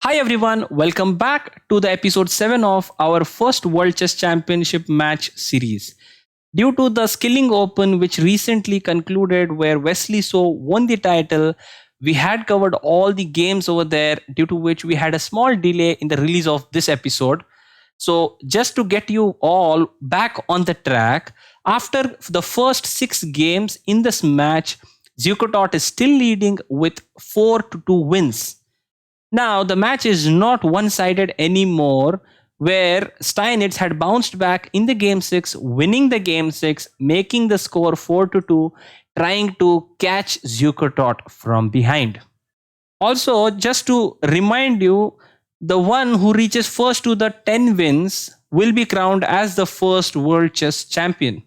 Hi everyone, welcome back to the episode 7 of our first World Chess Championship match series. Due to the Skilling Open, which recently concluded where Wesley So won the title, we had covered all the games over there, due to which we had a small delay in the release of this episode. So, just to get you all back on the track, after the first 6 games in this match, Zukertort is still leading with 4-2 wins. Now, the match is not one sided anymore, where Steinitz had bounced back in the game 6, winning the game 6, making the score 4-2, trying to catch Zukertort from behind. Also, just to remind you, the one who reaches first to the 10 wins will be crowned as the first World Chess Champion.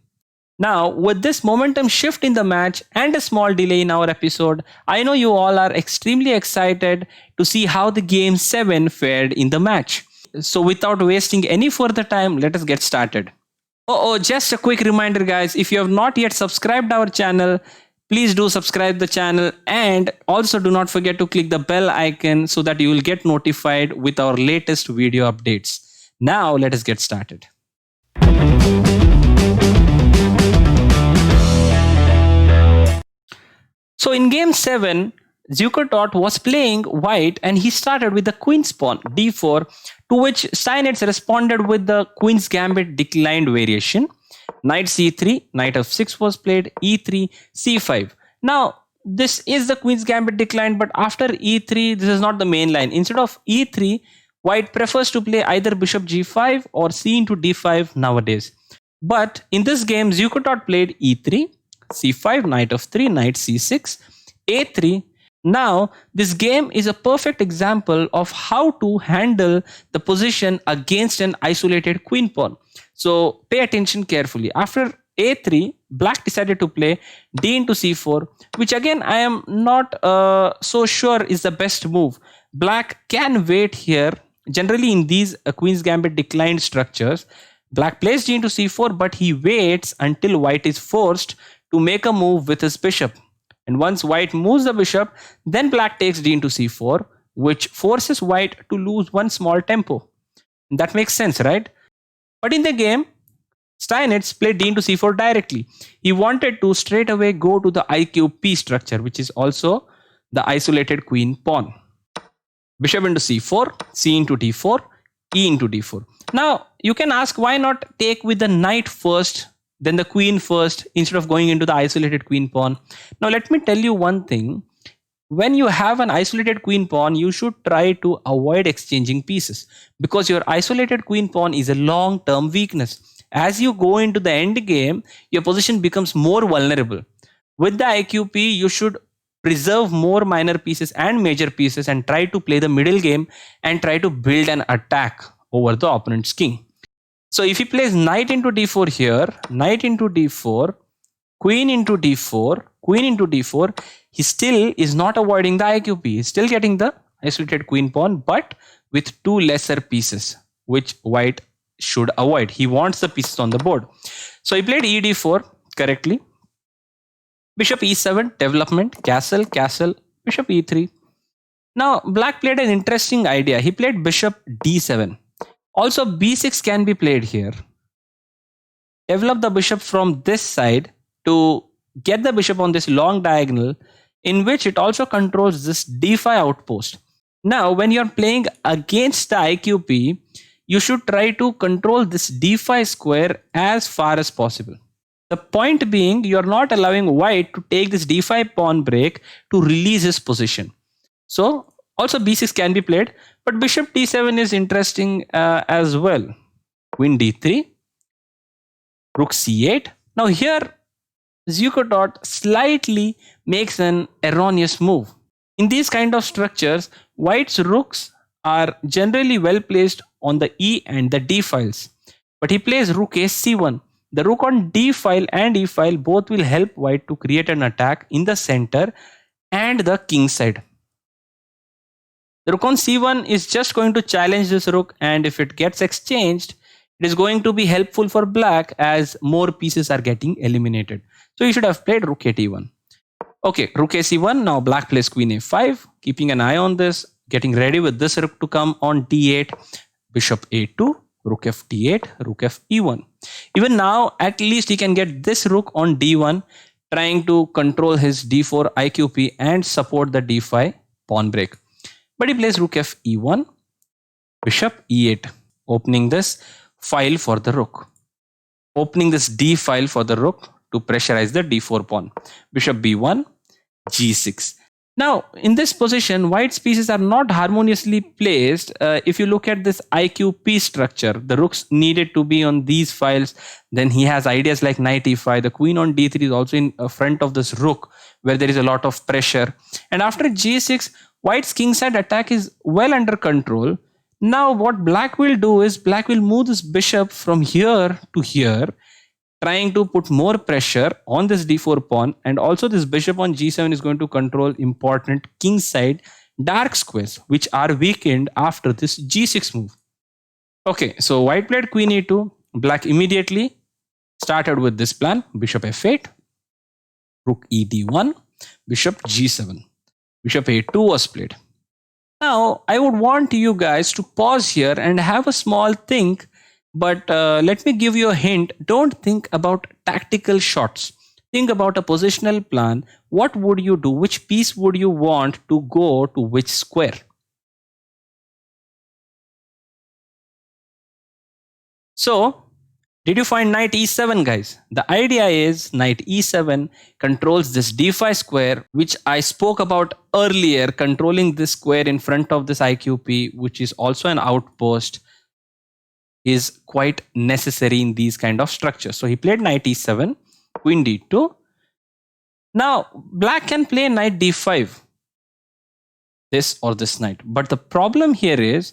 Now, with this momentum shift in the match and a small delay in our episode, I know you all are extremely excited to see how the game 7 fared in the match. So, without wasting any further time, let us get started. Just a quick reminder, guys, if you have not yet subscribed our channel, please do subscribe the channel, and also do not forget to click the bell icon so that you will get notified with our latest video updates. Now, let us get started. So in game 7, Zukertort was playing white and he started with the queen's pawn d4, to which Steinitz responded with the queen's gambit declined variation. Knight c3, knight f6 was played, e3, c5. Now, this is the queen's gambit declined, but after e3, this is not the main line. Instead of e3, white prefers to play either bishop g5 or c into d5 nowadays. But in this game, Zukertort played e3, c5, knight f3, knight c6, a3. Now, this game is a perfect example of how to handle the position against an isolated queen pawn. So, pay attention carefully. After a3, black decided to play d into c4, which again I am not so sure is the best move. Black can wait here. Generally, in these queen's gambit declined structures, black plays d into c4, but he waits until white is forced to make a move with his bishop. And once white moves the bishop, then black takes d into c4, which forces white to lose one small tempo. That makes sense, right? But in the game, Steinitz played d into c4 directly. He wanted to straight away go to the IQP structure, which is also the isolated queen pawn. Bishop into c4, c into d4, e into d4. Now, you can ask, why not take with the knight first, then the queen first, instead of going into the isolated queen pawn? Now, let me tell you one thing. When you have an isolated queen pawn, you should try to avoid exchanging pieces, because your isolated queen pawn is a long-term weakness. As you go into the end game, your position becomes more vulnerable. With the IQP, you should preserve more minor pieces and major pieces and try to play the middle game and try to build an attack over the opponent's king. So if he plays knight into d4 here, knight into d4, queen into d4, queen into d4, he still is not avoiding the IQP. He's still getting the isolated queen pawn, but with 2 lesser pieces, which white should avoid. He wants the pieces on the board. So he played e d4 correctly. Bishop e7, development, castle, castle, bishop e3. Now, black played an interesting idea. He played bishop d7. Also, b6 can be played here. Develop the bishop from this side to get the bishop on this long diagonal, in which it also controls this d5 outpost. Now, when you're playing against the IQP, you should try to control this d5 square as far as possible. The point being, you're not allowing white to take this d5 pawn break to release his position. So, also b6 can be played, but bishop d7 is interesting as well. Queen d3, rook c8. Now here, Zukertort slightly makes an erroneous move. In these kind of structures, white's rooks are generally well placed on the e and the d files. But he plays rook a c1. The rook on d file and e file both will help white to create an attack in the center and the king side. The rook on c1 is just going to challenge this rook, and if it gets exchanged, it is going to be helpful for black as more pieces are getting eliminated. So you should have played rook a t1. Okay, rook a c1. Now black plays queen a5, keeping an eye on this. getting ready with this rook to come on d8, bishop a2, rook f d8, rook f e1. Even now, at least he can get this rook on d1, trying to control his d4 IQP and support the d5 pawn break. But he plays rook f e1, bishop e8, opening this file for the rook. Opening this d file for the rook to pressurize the d4 pawn. Bishop b1, g6. Now, in this position, white's pieces are not harmoniously placed. If you look at this IQP structure, the rooks needed to be on these files. Then he has ideas like knight e5. The queen on d3 is also in front of this rook, where there is a lot of pressure. And after g6, white's kingside attack is well under control. Now, what black will do is black will move this bishop from here to here, trying to put more pressure on this d4 pawn, and also this bishop on g7 is going to control important kingside dark squares, which are weakened after this g6 move. Okay, so white played queen e2. Black immediately started with this plan: bishop f8, rook e d1, bishop g7. Bishop a2 was played. Now, I would want you guys to pause here and have a small think. But let me give you a hint. Don't think about tactical shots. Think about a positional plan. What would you do? Which piece would you want to go to which square? So, did you find knight e7, guys? The idea is knight e7 controls this d5 square, which I spoke about earlier, controlling this square in front of this IQP, which is also an outpost, is quite necessary in these kind of structures. So he played knight e7, queen d2. Now, black can play knight d5, this or this knight. But the problem here is,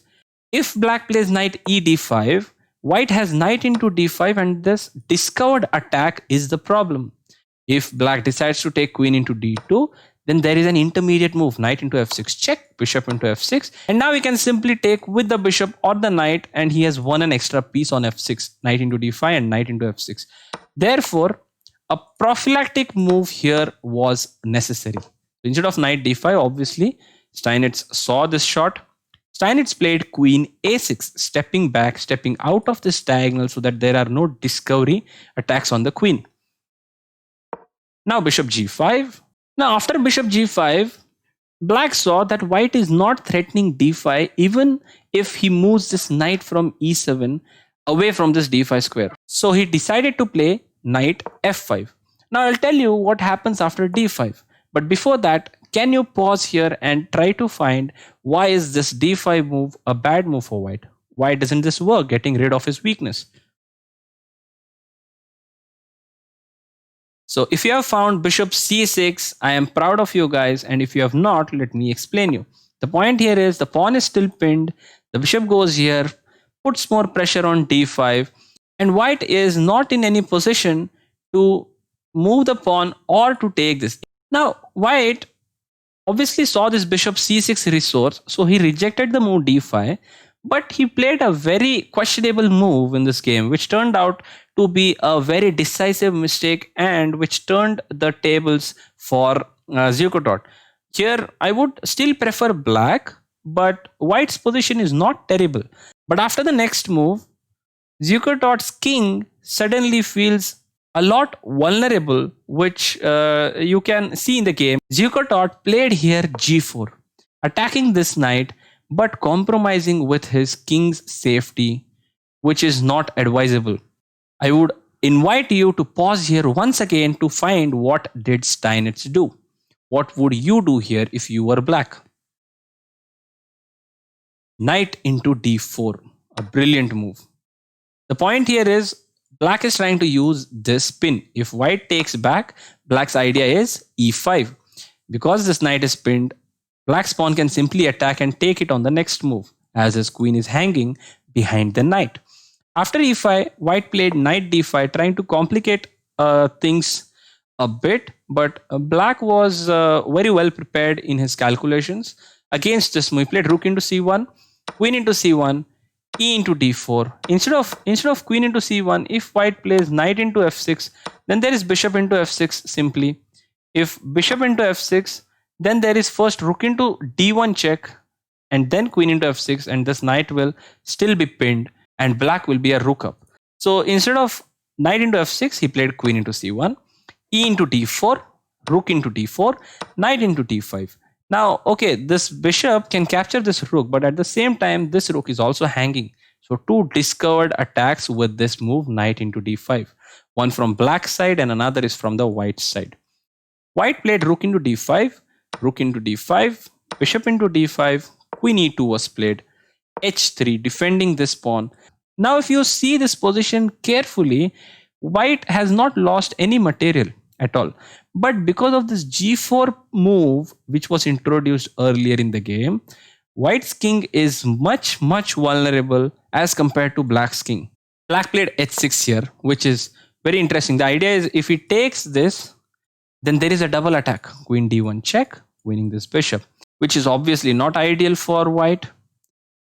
if black plays knight e d5, white has knight into d5, and this discovered attack is the problem. If black decides to take queen into d2, then there is an intermediate move, knight into f6 check, bishop into f6, and now he can simply take with the bishop or the knight, and he has won an extra piece on f6, knight into d5 and knight into f6. Therefore, a prophylactic move here was necessary. Instead of knight d5, obviously, Steinitz saw this shot. Steinitz played queen a6, stepping back, stepping out of this diagonal so that there are no discovery attacks on the queen. Now bishop g5. Now, after bishop g5, black saw that white is not threatening d5 even if he moves this knight from e7 away from this d5 square. So he decided to play knight f5. Now, I'll tell you what happens after d5. But before that, can you pause here and try to find why is this d5 move a bad move for white? Why doesn't this work, getting rid of his weakness? So if you have found bishop c6, I am proud of you guys. And if you have not, let me explain you. The point here is the pawn is still pinned. The bishop goes here, puts more pressure on d5. And white is not in any position to move the pawn or to take this. Now, white obviously saw this bishop c6 resource. So he rejected the move d5. But he played a very questionable move in this game, which turned out to be a very decisive mistake and which turned the tables for Zukertort. Here, I would still prefer black, but white's position is not terrible. But after the next move, Zukertort's king suddenly feels a lot vulnerable, which you can see in the game. Zukertort played here g4, attacking this knight, but compromising with his king's safety, which is not advisable. I would invite you to pause here once again to find what did Steinitz do. What would you do here if you were black? Knight into d4, a brilliant move. The point here is black is trying to use this pin. If white takes back, black's idea is e5. Because this knight is pinned, black's pawn can simply attack and take it on the next move, as his queen is hanging behind the knight. After e5, white played knight d5, trying to complicate things a bit, but black was very well prepared in his calculations. Against this move, he played rook into c1, queen into c1, e into d4. Instead of queen into c1, if white plays knight into f6, then there is bishop into f6 simply. If bishop into f6, then there is first rook into d1 check, and then queen into f6, and this knight will still be pinned and black will be a rook up. So instead of knight into f6, he played queen into c1, e into d4, rook into d4, knight into d5. Now, okay, this bishop can capture this rook, but at the same time, this rook is also hanging. So two discovered attacks with this move, knight into d5. One from black side and another is from the white side. White played rook into d5, rook into d5, bishop into d5, queen e2 was played, h3, defending this pawn. Now, if you see this position carefully, white has not lost any material at all. But because of this g4 move, which was introduced earlier in the game, white's king is much vulnerable as compared to black's king. Black played h6 here, which is very interesting. The idea is if he takes this, then there is a double attack. Queen d1 check, winning this bishop, which is obviously not ideal for white.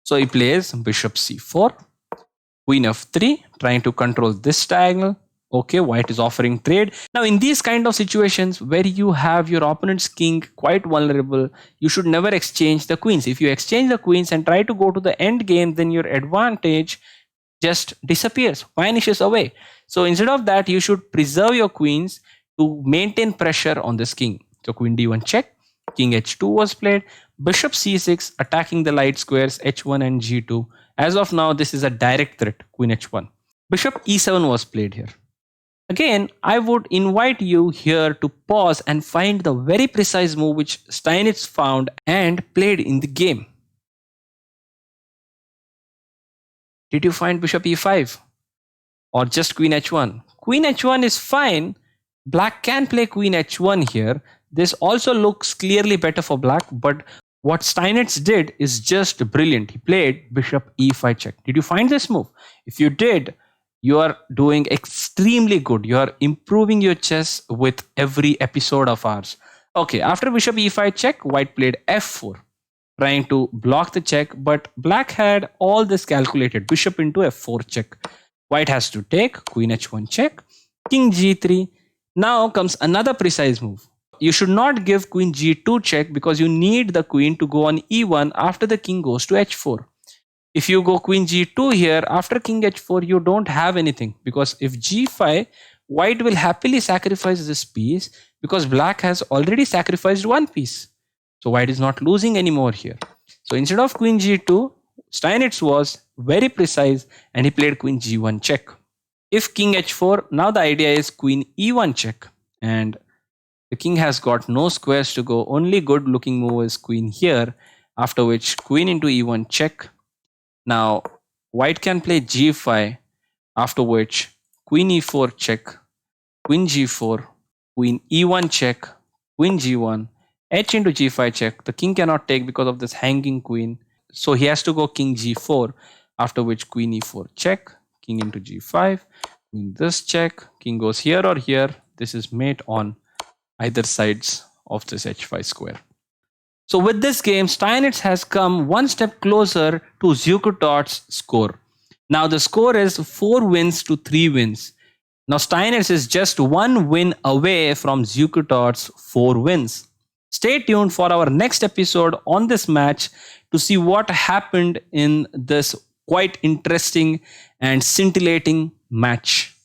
So he plays bishop c4, queen f3, trying to control this diagonal. Okay, white is offering trade. Now, in these kind of situations where you have your opponent's king quite vulnerable, you should never exchange the queens. If you exchange the queens and try to go to the end game, then your advantage just disappears, vanishes away. So instead of that, you should preserve your queens to maintain pressure on this king. So queen d1 check, king h2 was played, bishop c6 attacking the light squares h1 and g2. As of now, this is a direct threat, queen h1. Bishop e7 was played here. Again, I would invite you here to pause and find the very precise move which Steinitz found and played in the game. Did you find bishop e5 or just queen h1? Queen h1 is fine. Black can play queen h1 here. This also looks clearly better for black, but what Steinitz did is just brilliant. He played bishop e5 check. Did you find this move? If you did, you are doing extremely good. You are improving your chess with every episode of ours. Okay, after bishop e5 check, white played f4, trying to block the check, but black had all this calculated. Bishop into f4 check. White has to take, queen h1 check, king g3. Now comes another precise move. You should not give queen g2 check because you need the queen to go on e1 after the king goes to h4. If you go queen g2 here, after king h4, you don't have anything, because if g5, white will happily sacrifice this piece because black has already sacrificed one piece. So white is not losing anymore here. So instead of queen g2, Steinitz was very precise and he played queen g1 check. If king h4, now the idea is queen e1 check, and the king has got no squares to go. Only good looking move is queen here, after which queen into e1 check. Now, white can play g5, after which queen e4 check, queen g4, queen e1 check, queen g1, h into g5 check. The king cannot take because of this hanging queen. So he has to go king g4, after which queen e4 check, king into g5, queen this check, king goes here or here. This is mate on either sides of this h5 square. So with this game, Steinitz has come one step closer to Zukertort's score. Now the score is 4 wins to 3 wins. Now Steinitz is just 1 win away from Zukertort's 4 wins. Stay tuned for our next episode on this match to see what happened in this quite interesting and scintillating match.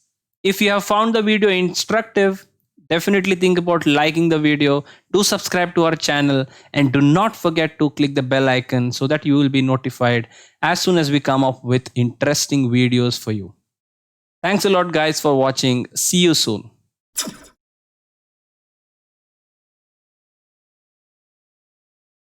If you have found the video instructive, definitely think about liking the video. Do subscribe to our channel and do not forget to click the bell icon so that you will be notified as soon as we come up with interesting videos for you. Thanks a lot guys for watching. See you soon.